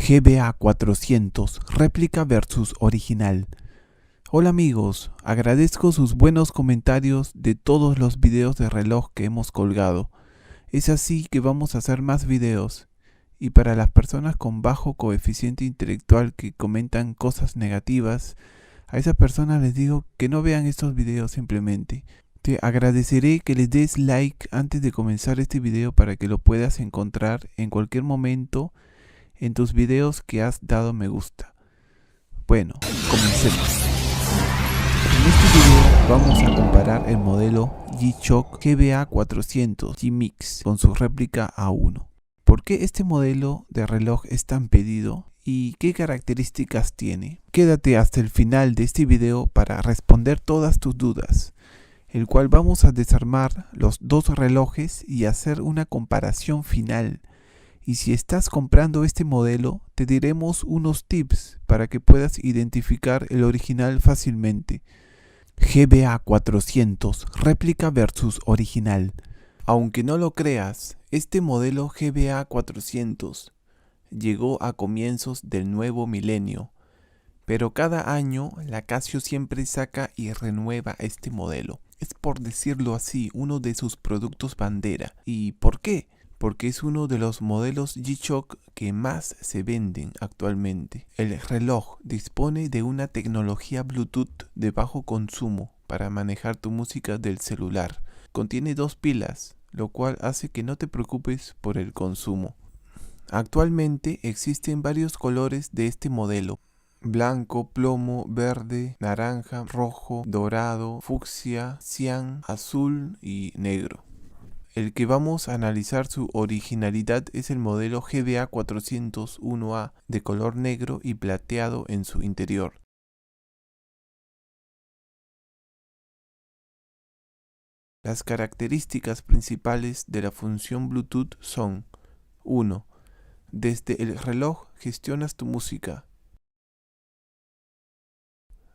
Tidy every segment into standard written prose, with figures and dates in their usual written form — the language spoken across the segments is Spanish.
GBA 400 réplica versus original. Hola amigos, agradezco sus buenos comentarios de todos los videos de reloj que hemos colgado. Es así que vamos a hacer más videos. Y para las personas con bajo coeficiente intelectual que comentan cosas negativas, a esas personas les digo que no vean estos videos simplemente. Te agradeceré que les des like antes de comenzar este video para que lo puedas encontrar en cualquier momento en tus videos que has dado me gusta. Bueno, comencemos. En este video vamos a comparar el modelo G-Shock GBA 400 G-Mix con su réplica A1. ¿Por qué este modelo de reloj es tan pedido y qué características tiene? Quédate hasta el final de este video para responder todas tus dudas, el cual vamos a desarmar los dos relojes y hacer una comparación final. Y si estás comprando este modelo, te diremos unos tips para que puedas identificar el original fácilmente. GBA 400 réplica versus original. Aunque no lo creas, este modelo GBA 400 llegó a comienzos del nuevo milenio, pero cada año la Casio siempre saca y renueva este modelo. Es, por decirlo así, uno de sus productos bandera. ¿Y por qué? Porque es uno de los modelos G-Shock que más se venden actualmente. El reloj dispone de una tecnología Bluetooth de bajo consumo para manejar tu música del celular. Contiene 2 pilas, lo cual hace que no te preocupes por el consumo. Actualmente existen varios colores de este modelo: blanco, plomo, verde, naranja, rojo, dorado, fucsia, cian, azul y negro. El que vamos a analizar su originalidad es el modelo GBA 401A de color negro y plateado en su interior. Las características principales de la función Bluetooth son: 1. Desde el reloj gestionas tu música.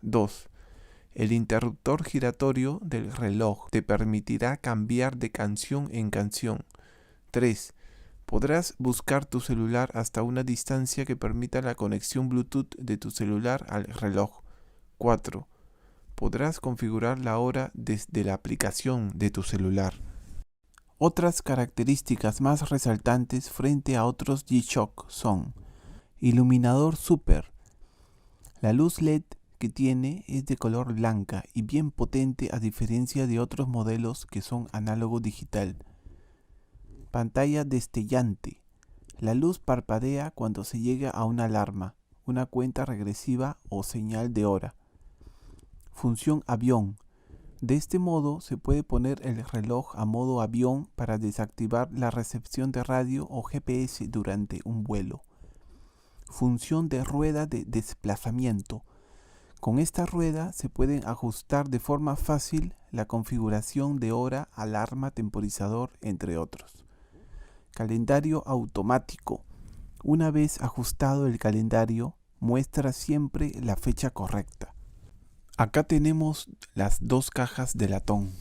2. El interruptor giratorio del reloj te permitirá cambiar de canción en canción. 3. Podrás buscar tu celular hasta una distancia que permita la conexión Bluetooth de tu celular al reloj. 4. Podrás configurar la hora desde la aplicación de tu celular. Otras características más resaltantes frente a otros G-Shock son: iluminador Super. La luz LED que tiene es de color blanca y bien potente, a diferencia de otros modelos que son análogo digital. Pantalla destellante. La luz parpadea cuando se llega a una alarma, una cuenta regresiva o señal de hora. Función avión. De este modo se puede poner el reloj a modo avión para desactivar la recepción de radio o GPS durante un vuelo. Función de rueda de desplazamiento. Con esta rueda se pueden ajustar de forma fácil la configuración de hora, alarma, temporizador, entre otros. Calendario automático. Una vez ajustado el calendario, muestra siempre la fecha correcta. Acá tenemos las dos cajas de latón.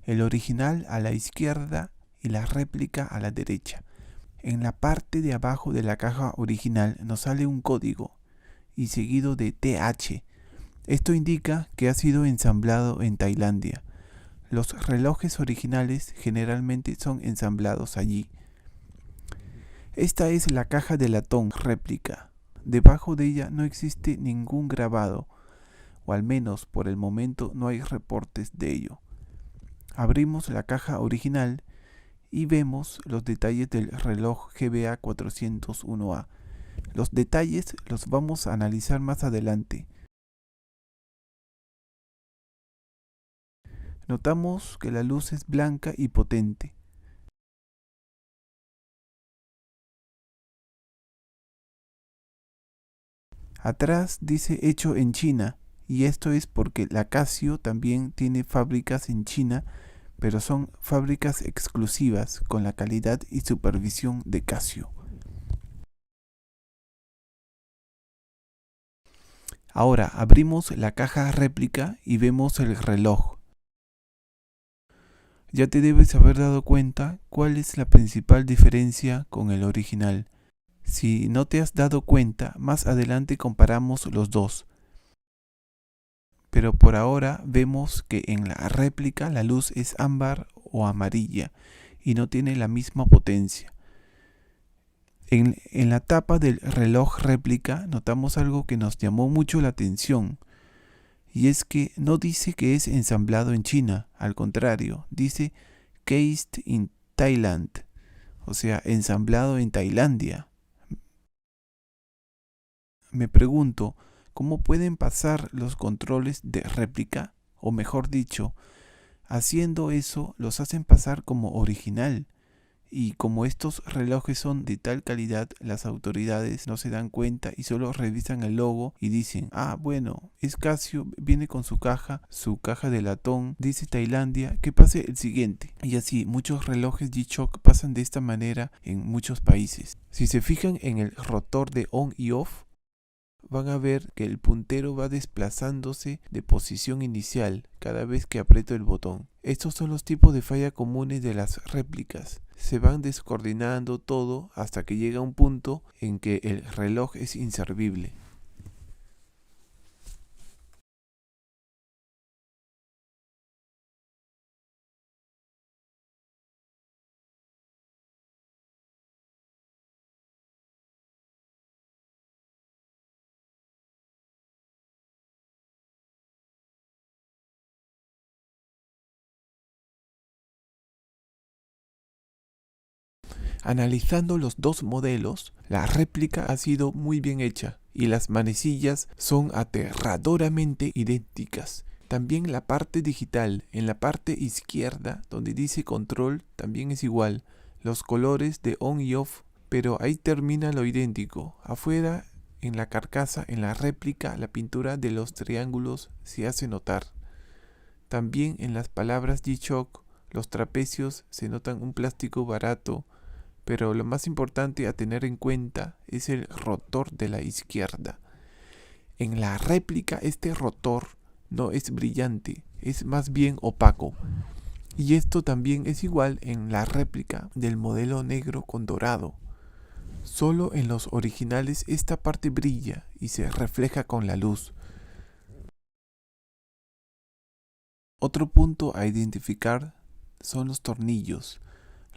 El original a la izquierda y la réplica a la derecha. En la parte de abajo de la caja original nos sale un código y seguido de TH. Esto indica que ha sido ensamblado en Tailandia. Los relojes originales generalmente son ensamblados allí. Esta es la caja de latón réplica. Debajo de ella no existe ningún grabado, o al menos por el momento no hay reportes de ello. Abrimos la caja original y vemos los detalles del reloj GBA 401A. Los detalles los vamos a analizar más adelante. Notamos que la luz es blanca y potente. Atrás dice hecho en China, y esto es porque la Casio también tiene fábricas en China, pero son fábricas exclusivas con la calidad y supervisión de Casio. Ahora abrimos la caja réplica y vemos el reloj. Ya te debes haber dado cuenta cuál es la principal diferencia con el original. Si no te has dado cuenta, más adelante comparamos los dos. Pero por ahora vemos que en la réplica la luz es ámbar o amarilla y no tiene la misma potencia. En la tapa del reloj réplica notamos algo que nos llamó mucho la atención, y es que no dice que es ensamblado en China, al contrario, dice Cased in Thailand, o sea, ensamblado en Tailandia. Me pregunto, ¿cómo pueden pasar los controles de réplica? O mejor dicho, haciendo eso los hacen pasar como original. Y como estos relojes son de tal calidad, las autoridades no se dan cuenta y solo revisan el logo y dicen, ah, bueno, es Casio, viene con su caja de latón, dice Tailandia, que pase el siguiente. Y así, muchos relojes G-Shock pasan de esta manera en muchos países. Si se fijan en el rotor de on y off, van a ver que el puntero va desplazándose de posición inicial cada vez que aprieto el botón. Estos son los tipos de falla comunes de las réplicas. Se van descoordinando todo hasta que llega un punto en que el reloj es inservible. Analizando los dos modelos, la réplica ha sido muy bien hecha y las manecillas son aterradoramente idénticas. También la parte digital, en la parte izquierda donde dice control, también es igual. Los colores de on y off, pero ahí termina lo idéntico. Afuera, en la carcasa, en la réplica, la pintura de los triángulos se hace notar. También en las palabras G-Shock, los trapecios se notan un plástico barato, pero lo más importante a tener en cuenta es el rotor de la izquierda. En la réplica este rotor no es brillante, es más bien opaco. Y esto también es igual en la réplica del modelo negro con dorado. Solo en los originales esta parte brilla y se refleja con la luz. Otro punto a identificar son los tornillos.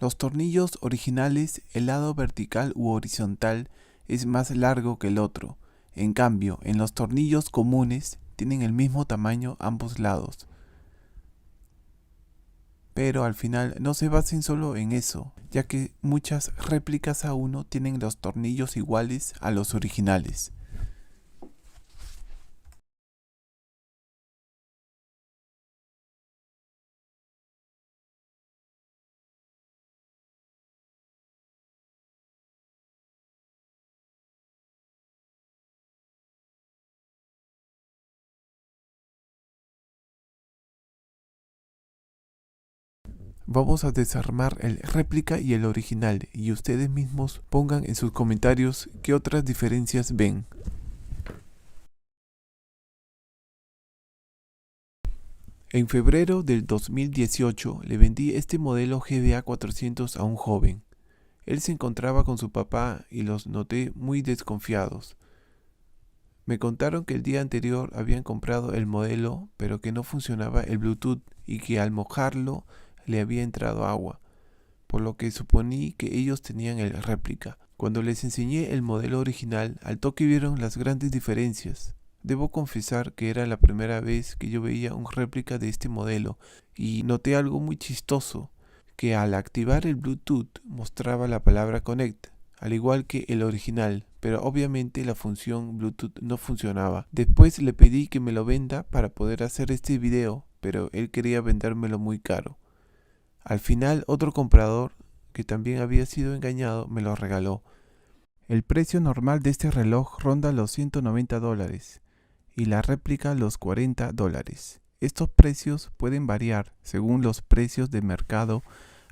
Los tornillos originales, el lado vertical u horizontal es más largo que el otro. En cambio, en los tornillos comunes tienen el mismo tamaño ambos lados. Pero al final no se basen solo en eso, ya que muchas réplicas a uno tienen los tornillos iguales a los originales. Vamos a desarmar el réplica y el original y ustedes mismos pongan en sus comentarios qué otras diferencias ven. En febrero del 2018 le vendí este modelo GBA 400 a un joven. Él se encontraba con su papá y los noté muy desconfiados. Me contaron que el día anterior habían comprado el modelo, pero que no funcionaba el Bluetooth y que al mojarlo le había entrado agua, por lo que suponí que ellos tenían el réplica. Cuando les enseñé el modelo original, al toque vieron las grandes diferencias. Debo confesar que era la primera vez que yo veía un réplica de este modelo y noté algo muy chistoso, que al activar el Bluetooth mostraba la palabra Connect, al igual que el original, pero obviamente la función Bluetooth no funcionaba. Después le pedí que me lo venda para poder hacer este video, pero él quería vendérmelo muy caro. Al final otro comprador, que también había sido engañado, me lo regaló. El precio normal de este reloj ronda los $190 y la réplica los $40. Estos precios pueden variar según los precios de mercado,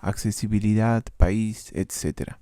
accesibilidad, país, etc.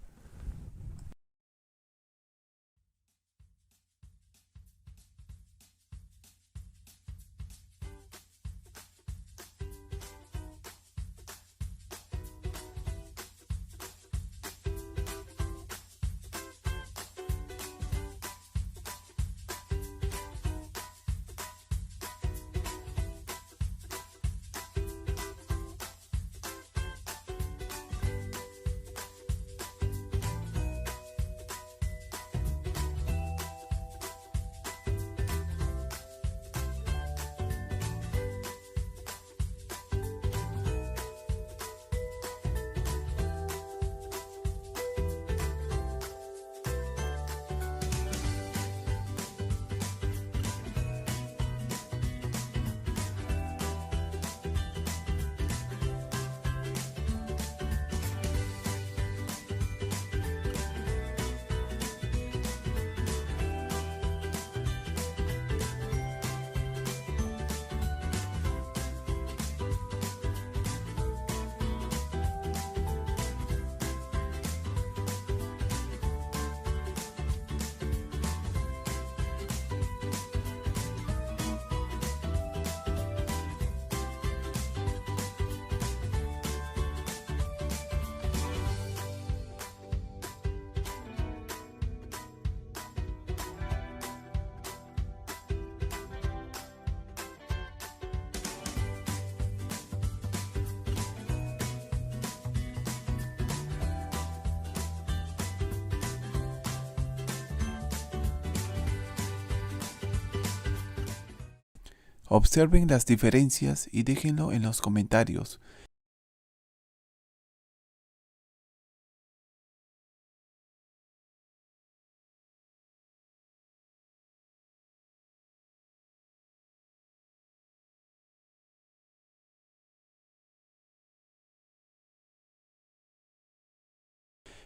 Observen las diferencias y déjenlo en los comentarios.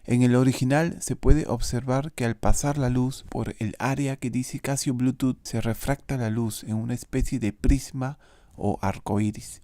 En el original se puede observar que al pasar la luz por el área que dice Casio Bluetooth se refracta la luz en una especie de prisma o arco iris.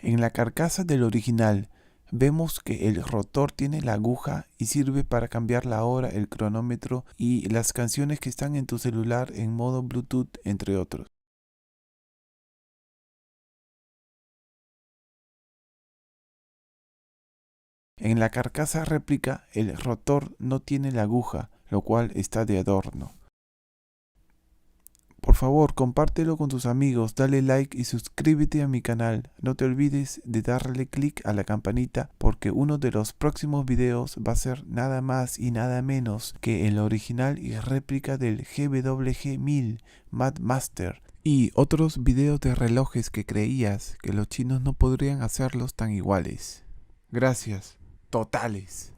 En la carcasa del original vemos que el rotor tiene la aguja y sirve para cambiar la hora, el cronómetro y las canciones que están en tu celular en modo Bluetooth, entre otros. En la carcasa réplica el rotor no tiene la aguja, lo cual está de adorno. Por favor, compártelo con tus amigos, dale like y suscríbete a mi canal. No te olvides de darle click a la campanita porque uno de los próximos videos va a ser nada más y nada menos que el original y réplica del GWG-1000 Mad Master y otros videos de relojes que creías que los chinos no podrían hacerlos tan iguales. Gracias, totales.